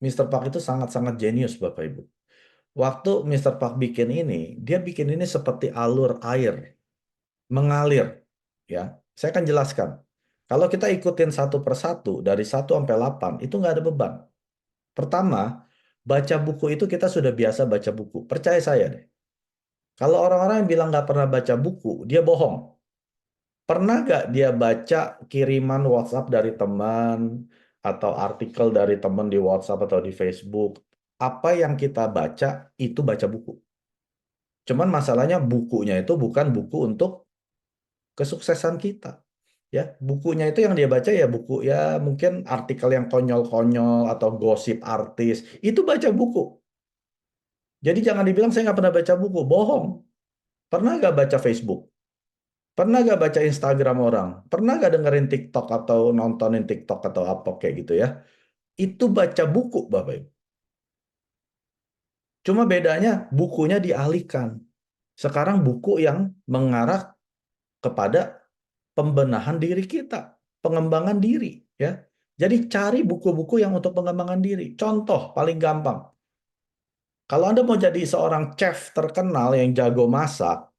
Mr. Park itu sangat-sangat jenius, Bapak Ibu. Waktu Mr. Park bikin ini, dia bikin ini seperti alur air, mengalir. Ya, saya akan jelaskan. Kalau kita ikutin satu persatu dari 1 sampai 8, itu nggak ada beban. Pertama, baca buku itu kita sudah biasa baca buku. Percaya saya deh. Kalau orang-orang yang bilang nggak pernah baca buku, dia bohong. Pernah nggak dia baca kiriman WhatsApp dari teman atau artikel dari teman di WhatsApp atau di Facebook? Apa yang kita baca itu baca buku. Cuman masalahnya bukunya itu bukan buku untuk kesuksesan kita. Ya, bukunya itu yang dia baca ya buku ya mungkin artikel yang konyol-konyol atau gosip artis. Itu baca buku. Jadi jangan dibilang saya nggak pernah baca buku. Bohong. Pernah nggak baca Facebook? Pernah gak baca Instagram orang? Pernah gak dengerin TikTok atau nontonin TikTok atau apa kayak gitu ya? Itu baca buku, Bapak Ibu. Cuma bedanya bukunya dialihkan. Sekarang buku yang mengarah kepada pembenahan diri kita, pengembangan diri, ya. Jadi cari buku-buku yang untuk pengembangan diri. Contoh paling gampang. Kalau Anda mau jadi seorang chef terkenal yang jago masak,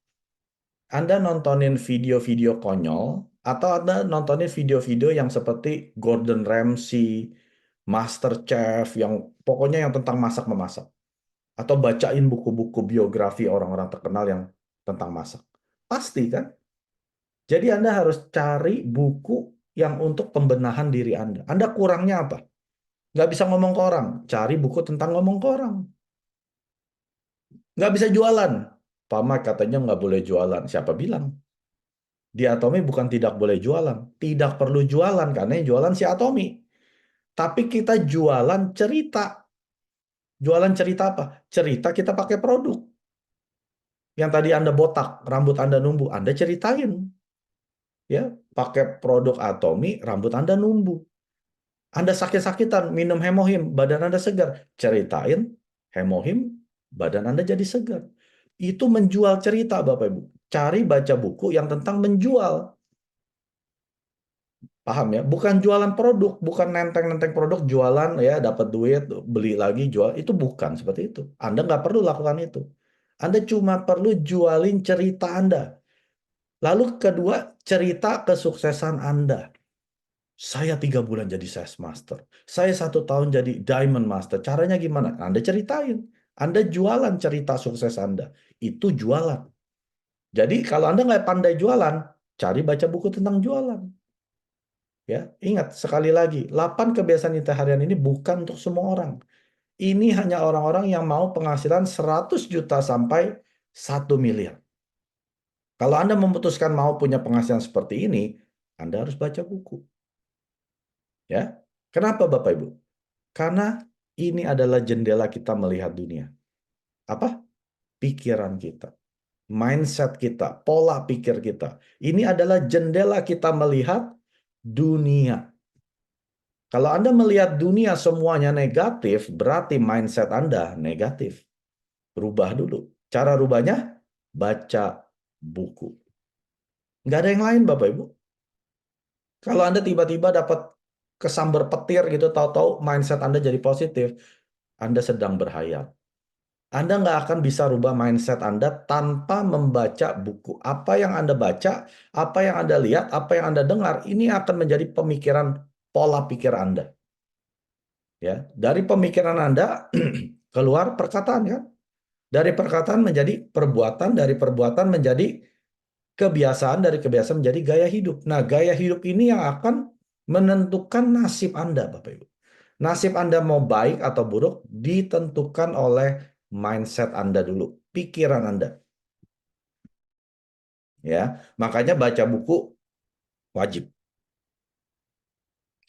Anda nontonin video-video konyol, atau Anda nontonin video-video yang seperti Gordon Ramsay, MasterChef, yang pokoknya yang tentang masak-memasak. Atau bacain buku-buku biografi orang-orang terkenal yang tentang masak. Pasti kan? Jadi Anda harus cari buku yang untuk pembenahan diri Anda. Anda kurangnya apa? Nggak bisa ngomong ke orang. Cari buku tentang ngomong ke orang. Nggak bisa jualan. Pak Mark katanya nggak boleh jualan. Siapa bilang? Di Atomi bukan tidak boleh jualan. Tidak perlu jualan karena yang jualan si Atomi. Tapi kita jualan cerita. Jualan cerita apa? Cerita kita pakai produk. Yang tadi Anda botak, rambut Anda numbuh, Anda ceritain. Ya, pakai produk Atomi, rambut Anda numbuh. Anda sakit-sakitan, minum hemohim, badan Anda segar. Ceritain, hemohim, badan Anda jadi segar. Itu menjual cerita, Bapak Ibu. Cari baca buku yang tentang menjual. Paham ya? Bukan jualan produk, bukan nenteng-nenteng produk, jualan ya dapat duit, beli lagi, jual. Itu bukan seperti itu. Anda nggak perlu lakukan itu. Anda cuma perlu jualin cerita Anda. Lalu kedua, cerita kesuksesan Anda. Saya 3 bulan jadi sales master. Saya 1 tahun jadi diamond master. Caranya gimana? Anda ceritain. Anda jualan cerita sukses Anda. Itu jualan. Jadi kalau Anda nggak pandai jualan, cari baca buku tentang jualan. Ya, ingat sekali lagi, 8 kebiasaan inti harian ini bukan untuk semua orang. Ini hanya orang-orang yang mau penghasilan 100 juta sampai 1 miliar. Kalau Anda memutuskan mau punya penghasilan seperti ini, Anda harus baca buku. Ya, kenapa Bapak Ibu? Karena ini adalah jendela kita melihat dunia. Apa? Pikiran kita, mindset kita, pola pikir kita. Ini adalah jendela kita melihat dunia. Kalau Anda melihat dunia semuanya negatif, berarti mindset Anda negatif. Rubah dulu. Cara rubahnya, baca buku. Nggak ada yang lain, Bapak Ibu. Kalau Anda tiba-tiba dapat kesambar petir gitu, tahu-tahu mindset Anda jadi positif, Anda sedang berhayal. Anda nggak akan bisa rubah mindset Anda tanpa membaca buku. Apa yang Anda baca, apa yang Anda lihat, apa yang Anda dengar, ini akan menjadi pemikiran pola pikir Anda. Ya, dari pemikiran Anda keluar perkataan ya. Dari perkataan menjadi perbuatan, dari perbuatan menjadi kebiasaan, dari kebiasaan menjadi gaya hidup. Nah, gaya hidup ini yang akan menentukan nasib Anda, Bapak Ibu. Nasib Anda mau baik atau buruk ditentukan oleh mindset Anda dulu, pikiran Anda. Ya, makanya baca buku wajib.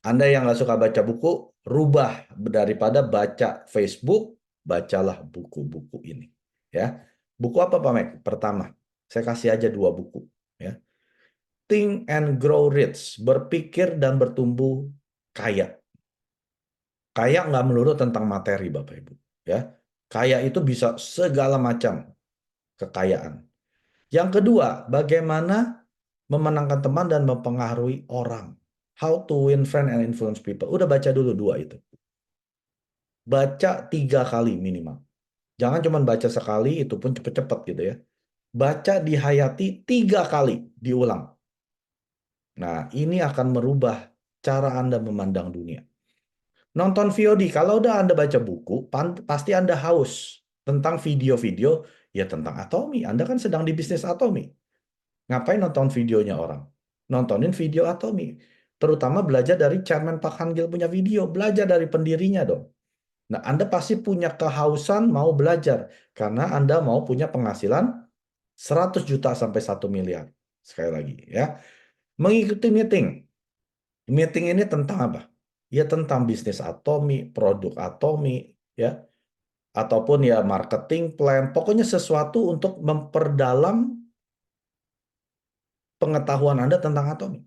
Anda yang nggak suka baca buku, rubah daripada baca Facebook, bacalah buku-buku ini. Ya, buku apa Pak Mek? Pertama, saya kasih aja 2 buku. Ya, Think and Grow Rich, berpikir dan bertumbuh kaya. Kaya nggak melulu tentang materi, Bapak Ibu. Ya, kaya itu bisa segala macam kekayaan. Yang kedua, bagaimana memenangkan teman dan mempengaruhi orang. How to win friend and influence people. Udah baca dulu 2 itu. baca 3 kali minimal. Jangan cuma baca sekali, itu pun cepet-cepet gitu ya. Baca dihayati 3 kali, diulang. Nah, ini akan merubah cara Anda memandang dunia. Nonton VOD, kalau udah Anda baca buku, pasti Anda haus tentang video-video, ya tentang Atomi. Anda kan sedang di bisnis Atomi. Ngapain nonton videonya orang? Nontonin video Atomi. Terutama belajar dari Chairman Pak Hangil punya video. Belajar dari pendirinya dong. Nah, Anda pasti punya kehausan mau belajar. Karena Anda mau punya penghasilan 100 juta sampai 1 miliar. Sekali lagi ya. Mengikuti meeting. Meeting ini tentang apa? Ya tentang bisnis Atomi, produk Atomi, ya. Ataupun ya marketing plan. Pokoknya sesuatu untuk memperdalam pengetahuan Anda tentang Atomi.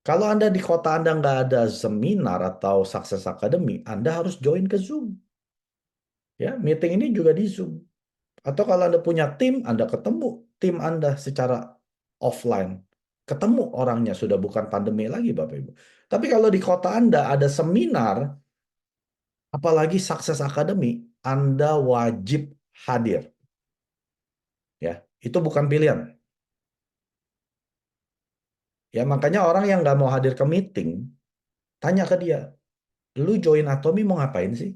Kalau Anda di kota Anda nggak ada seminar atau Success Academy, Anda harus join ke Zoom. Ya, meeting ini juga di Zoom. Atau kalau Anda punya tim, Anda ketemu tim Anda secara offline. Ketemu orangnya, sudah bukan pandemi lagi Bapak Ibu. Tapi kalau di kota Anda ada seminar, apalagi Success Academy, Anda wajib hadir. Ya, itu bukan pilihan. Ya, makanya orang yang nggak mau hadir ke meeting, tanya ke dia, lu join Atomi mau ngapain sih?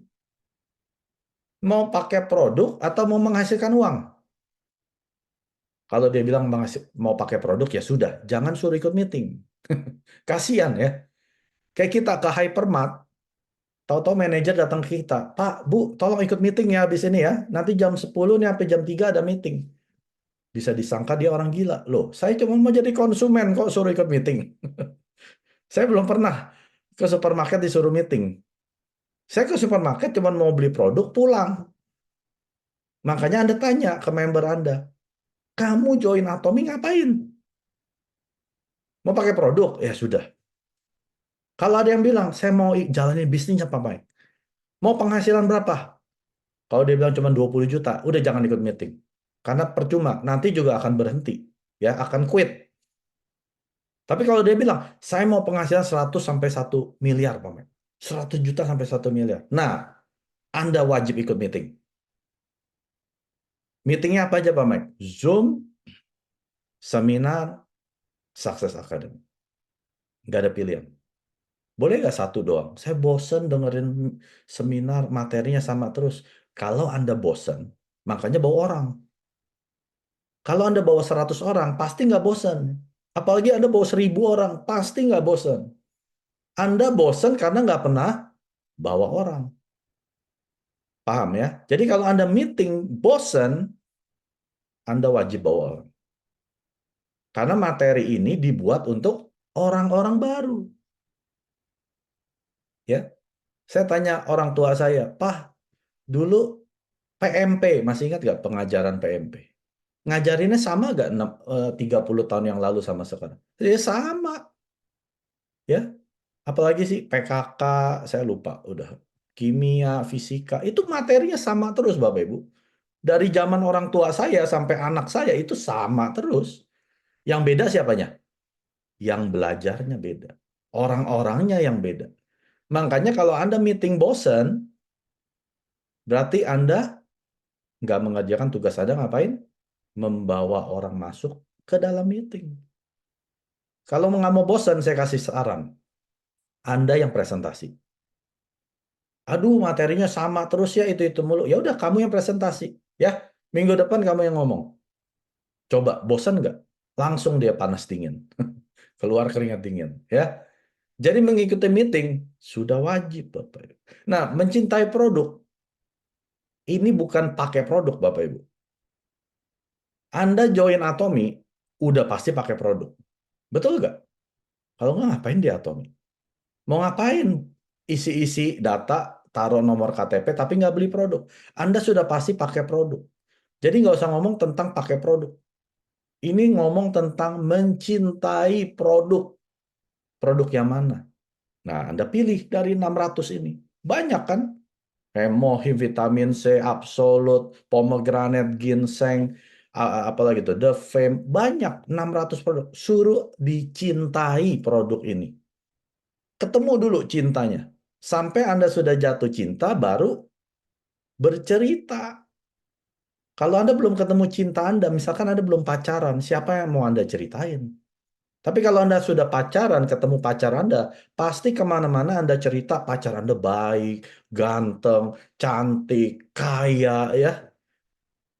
Mau pakai produk atau mau menghasilkan uang? Kalau dia bilang mau pakai produk, ya sudah, jangan suruh ikut meeting. Kasian ya. Kayak kita ke hypermart, tahu-tahu manajer datang ke kita, Pak, Bu, tolong ikut meeting ya habis ini ya. Nanti jam 10 nih sampai jam 3 ada meeting. Bisa disangka dia orang gila. Loh, saya cuma mau jadi konsumen kok suruh ikut meeting. Saya belum pernah ke supermarket disuruh meeting. Saya ke supermarket cuma mau beli produk pulang. Makanya Anda tanya ke member Anda, kamu join Atomi ngapain? Mau pakai produk? Ya sudah. Kalau ada yang bilang, saya mau jalanin bisnis apa, Mike? Mau penghasilan berapa? Kalau dia bilang cuma 20 juta, udah jangan ikut meeting. Karena percuma, nanti juga akan berhenti. Ya, akan quit. Tapi kalau dia bilang, saya mau penghasilan 100 sampai 1 miliar, Pak Mike. 100 juta sampai 1 miliar. Nah, Anda wajib ikut meeting. Meetingnya apa aja, Pak Mike? Zoom, seminar, Success Academy. Nggak ada pilihan. Boleh nggak satu doang? Saya bosen dengerin seminar, materinya sama terus. Kalau Anda bosen, makanya bawa orang. Kalau Anda bawa 100 orang, pasti nggak bosen. Apalagi Anda bawa 1.000 orang, pasti nggak bosen. Anda bosen karena nggak pernah bawa orang. Paham ya? Jadi kalau Anda meeting bosen, Anda wajib bawa orang. Karena materi ini dibuat untuk orang-orang baru. Ya, saya tanya orang tua saya, Pak, dulu PMP, masih ingat nggak pengajaran PMP? Ngajarinnya sama nggak 30 tahun yang lalu sama sekarang? Ya sama, ya. Apalagi sih PKK, saya lupa, udah. Kimia, fisika, itu materinya sama terus Bapak Ibu. Dari zaman orang tua saya sampai anak saya itu sama terus. Yang beda siapanya? Yang belajarnya beda. Orang-orangnya yang beda. Makanya kalau Anda meeting bosen, berarti Anda nggak mengerjakan tugas Anda ngapain? Membawa orang masuk ke dalam meeting. Kalau nggak mau bosan, saya kasih saran. Anda yang presentasi. Aduh, materinya sama terus ya, itu mulu. Ya udah, kamu yang presentasi. Ya, minggu depan kamu yang ngomong. Coba, bosan nggak? Langsung dia panas dingin. Keluar keringat dingin. Ya, jadi mengikuti meeting sudah wajib, Bapak Ibu. Nah, mencintai produk ini bukan pakai produk, Bapak Ibu. Anda join Atomi, udah pasti pakai produk. Betul nggak? Kalau nggak, ngapain di Atomi? Mau ngapain? Isi-isi data, taruh nomor KTP, tapi nggak beli produk. Anda sudah pasti pakai produk. Jadi nggak usah ngomong tentang pakai produk. Ini ngomong tentang mencintai produk. Produk yang mana? Nah, Anda pilih dari 600 ini. Banyak kan? Hemohim, vitamin C, Absolut, pomegranate, ginseng, apalagi itu, The Fame. Banyak, 600 produk. Suruh dicintai produk ini. Ketemu dulu cintanya. Sampai Anda sudah jatuh cinta, baru bercerita. Kalau Anda belum ketemu cinta Anda, misalkan Anda belum pacaran, siapa yang mau Anda ceritain? Tapi kalau Anda sudah pacaran, ketemu pacar Anda, pasti kemana-mana Anda cerita pacar Anda baik, ganteng, cantik, kaya, ya.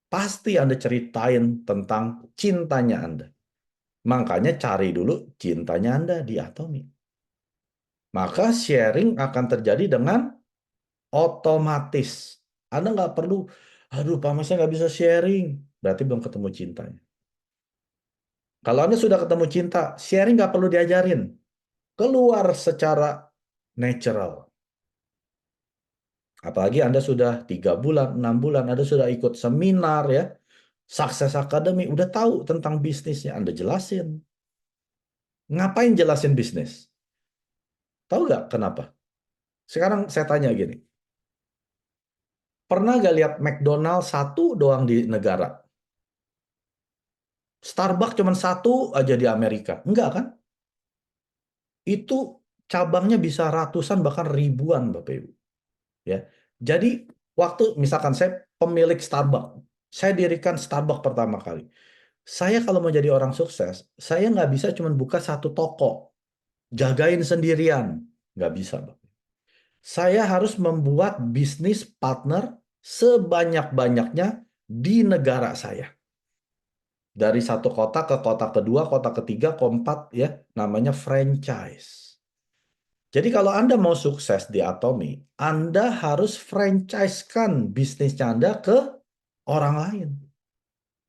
Pasti Anda ceritain tentang cintanya Anda. Makanya cari dulu cintanya Anda di Atomi. Maka sharing akan terjadi dengan otomatis. Anda nggak perlu, aduh Pak Mas, saya nggak bisa sharing. Berarti belum ketemu cintanya. Kalau Anda sudah ketemu cinta, sharing nggak perlu diajarin. Keluar secara natural. Apalagi Anda sudah 3 bulan, 6 bulan, Anda sudah ikut seminar ya, Success Academy, udah tahu tentang bisnisnya, Anda jelasin. Ngapain jelasin bisnis? Tahu nggak kenapa? Sekarang saya tanya gini, pernah nggak lihat McDonald satu doang di negara? Starbucks cuma satu aja di Amerika? Enggak kan? Itu cabangnya bisa ratusan bahkan ribuan Bapak Ibu. Ya, jadi waktu misalkan saya pemilik Starbucks, saya dirikan Starbucks pertama kali. Saya kalau mau jadi orang sukses, saya nggak bisa cuma buka satu toko, jagain sendirian. Nggak bisa, Bang. Saya harus membuat bisnis partner sebanyak-banyaknya di negara saya. Dari satu kota ke kota kedua, kota ketiga, keempat, ya, namanya franchise. Jadi kalau Anda mau sukses di Atomi, Anda harus franchise-kan bisnisnya Anda ke orang lain.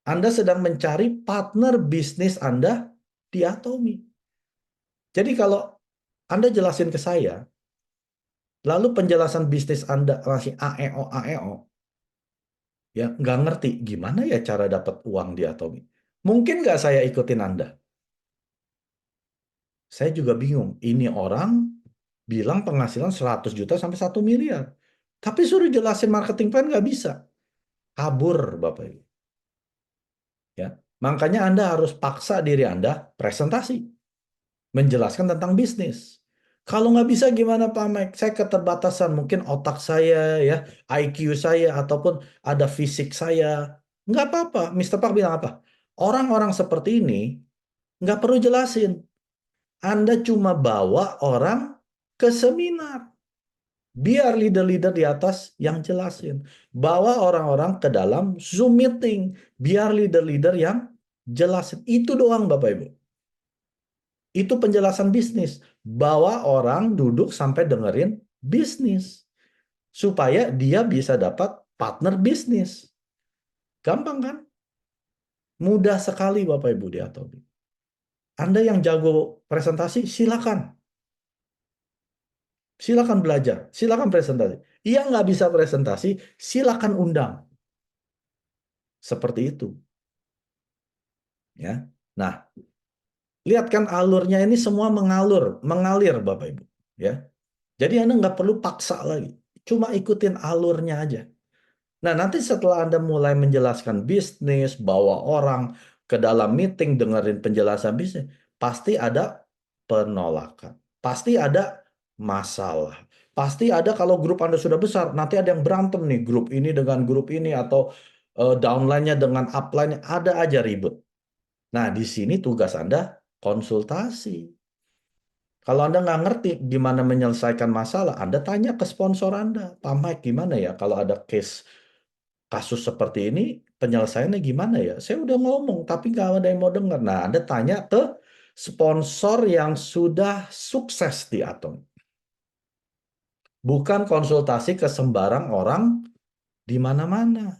Anda sedang mencari partner bisnis Anda di Atomi. Jadi kalau Anda jelasin ke saya, lalu penjelasan bisnis Anda masih AEO, AEO, ya nggak ngerti gimana ya cara dapat uang di Atomi. Mungkin nggak saya ikutin Anda? Saya juga bingung. Ini orang bilang penghasilan 100 juta sampai 1 miliar. Tapi suruh jelasin marketing plan nggak bisa. Kabur, Bapak Ibu. Ya. Makanya Anda harus paksa diri Anda presentasi. Menjelaskan tentang bisnis. Kalau nggak bisa gimana Pak Mike? Saya keterbatasan. Mungkin otak saya, ya, IQ saya, ataupun ada fisik saya. Nggak apa-apa. Mister Park bilang apa? Orang-orang seperti ini nggak perlu jelasin. Anda cuma bawa orang ke seminar. Biar leader-leader di atas yang jelasin. Bawa orang-orang ke dalam Zoom meeting. Biar leader-leader yang jelasin. Itu doang Bapak Ibu. Itu penjelasan bisnis. Bawa orang duduk sampai dengerin bisnis. Supaya dia bisa dapat partner bisnis. Gampang kan? Mudah sekali Bapak Ibu di Atomi. Anda yang jago presentasi, silakan. Silakan belajar, silakan presentasi. Yang nggak bisa presentasi, silakan undang. Seperti itu. Ya. Nah, lihat kan alurnya ini semua mengalir Bapak Ibu. Ya. Jadi Anda nggak perlu paksa lagi. Cuma ikutin alurnya aja. Nah, nanti setelah Anda mulai menjelaskan bisnis, bawa orang ke dalam meeting, dengerin penjelasan bisnis, pasti ada penolakan. Pasti ada masalah. Pasti ada kalau grup Anda sudah besar, nanti ada yang berantem nih, grup ini dengan grup ini, atau downline-nya dengan upline-nya, ada aja ribut. Nah, di sini tugas Anda konsultasi. Kalau Anda nggak ngerti gimana menyelesaikan masalah, Anda tanya ke sponsor Anda. Pak Mike, gimana ya kalau ada kasus seperti ini, penyelesaiannya gimana ya? Saya udah ngomong, tapi nggak ada yang mau dengar. Nah, Anda tanya ke sponsor yang sudah sukses di Atom. Bukan konsultasi ke sembarang orang di mana-mana.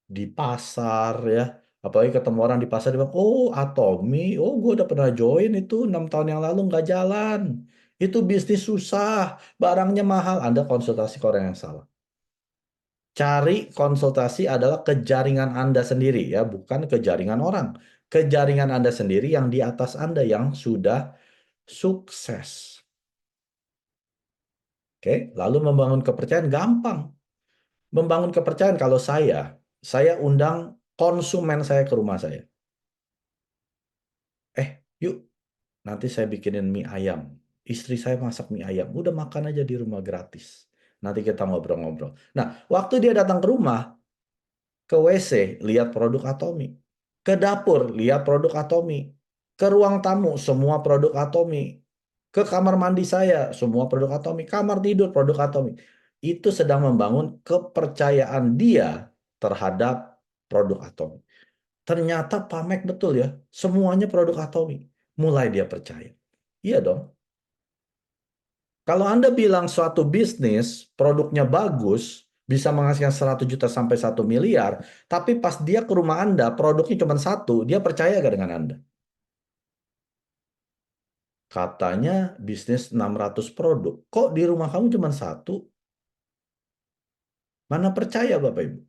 Di pasar, ya. Apalagi ketemu orang di pasar, dia bilang, oh Atomi, oh gue udah pernah join itu 6 tahun yang lalu, nggak jalan. Itu bisnis susah, barangnya mahal. Anda konsultasi ke orang yang salah. Cari konsultasi adalah ke jaringan Anda sendiri ya, bukan ke jaringan orang. Ke jaringan Anda sendiri yang di atas Anda yang sudah sukses. Oke, lalu membangun kepercayaan gampang. Membangun kepercayaan kalau saya undang konsumen saya ke rumah saya. Yuk, nanti saya bikinin mie ayam. Istri saya masak mie ayam. Udah makan aja di rumah gratis. Nanti kita ngobrol-ngobrol. Nah, waktu dia datang ke rumah, ke WC, lihat produk Atomi. Ke dapur, lihat produk Atomi. Ke ruang tamu, semua produk Atomi. Ke kamar mandi saya, semua produk Atomi. Kamar tidur, produk Atomi. Itu sedang membangun kepercayaan dia terhadap produk Atomi. Ternyata Pamek betul ya, semuanya produk Atomi. Mulai dia percaya. Iya dong. Kalau Anda bilang suatu bisnis, produknya bagus, bisa menghasilkan 100 juta sampai 1 miliar, tapi pas dia ke rumah Anda, produknya cuma satu, dia percaya gak dengan Anda? Katanya bisnis 600 produk. Kok di rumah kamu cuma satu? Mana percaya Bapak Ibu?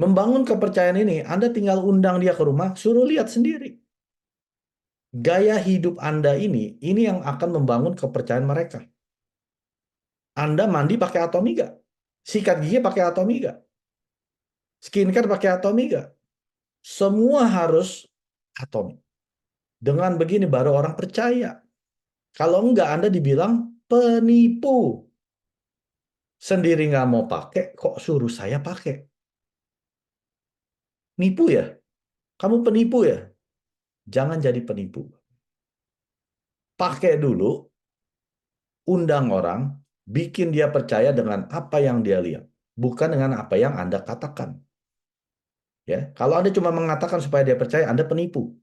Membangun kepercayaan ini, Anda tinggal undang dia ke rumah, suruh lihat sendiri. Gaya hidup Anda ini yang akan membangun kepercayaan mereka. Anda mandi pakai Atomi gak? Sikat gigi pakai Atomi gak? Skincare pakai Atomi gak? Semua harus Atomi. Dengan begini baru orang percaya. Kalau enggak, Anda dibilang penipu. Sendiri nggak mau pakai, kok suruh saya pakai? Nipu ya? Kamu penipu ya? Jangan jadi penipu. Pakai dulu, undang orang, bikin dia percaya dengan apa yang dia lihat. Bukan dengan apa yang Anda katakan. Ya, kalau Anda cuma mengatakan supaya dia percaya, Anda penipu.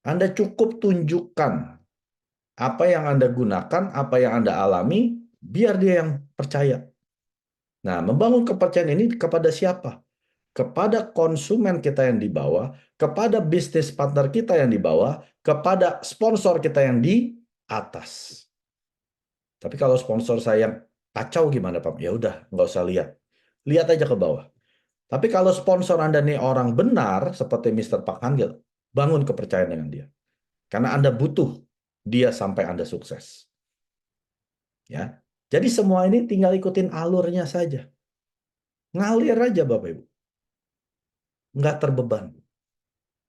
Anda cukup tunjukkan apa yang Anda gunakan, apa yang Anda alami, biar dia yang percaya. Nah, membangun kepercayaan ini kepada siapa? Kepada konsumen kita yang di bawah, kepada bisnis partner kita yang di bawah, kepada sponsor kita yang di atas. Tapi kalau sponsor saya yang kacau gimana, Pak? Ya udah, nggak usah lihat. Lihat aja ke bawah. Tapi kalau sponsor Anda nih orang benar, seperti Mr. Pak Hanggil, bangun kepercayaan dengan dia. Karena Anda butuh dia sampai Anda sukses. Ya, jadi semua ini tinggal ikutin alurnya saja. Ngalir aja Bapak Ibu. Nggak terbeban.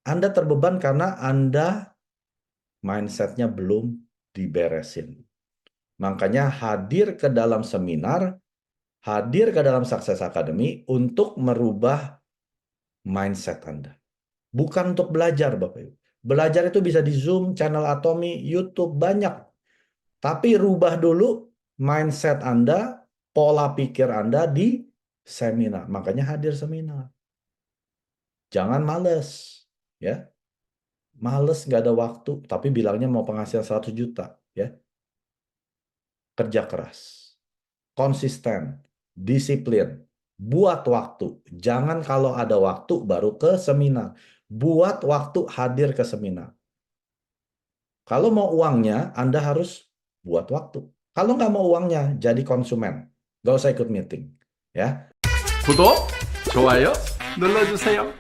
Anda terbeban karena Anda mindsetnya belum diberesin. Makanya hadir ke dalam seminar, hadir ke dalam Success Academy untuk merubah mindset Anda. Bukan untuk belajar Bapak Ibu. Belajar itu bisa di Zoom, channel Atomi, YouTube, banyak. Tapi rubah dulu mindset Anda, pola pikir Anda di seminar. Makanya hadir seminar. Jangan males. Ya, males nggak ada waktu, tapi bilangnya mau penghasilan 100 juta. Ya, kerja keras, konsisten, disiplin, buat waktu. Jangan kalau ada waktu baru ke seminar. Buat waktu hadir ke seminar. Kalau mau uangnya, Anda harus buat waktu. Kalau nggak mau uangnya, jadi konsumen. Nggak usah ikut meeting. Ya. 구독, 좋아요 눌러주세요.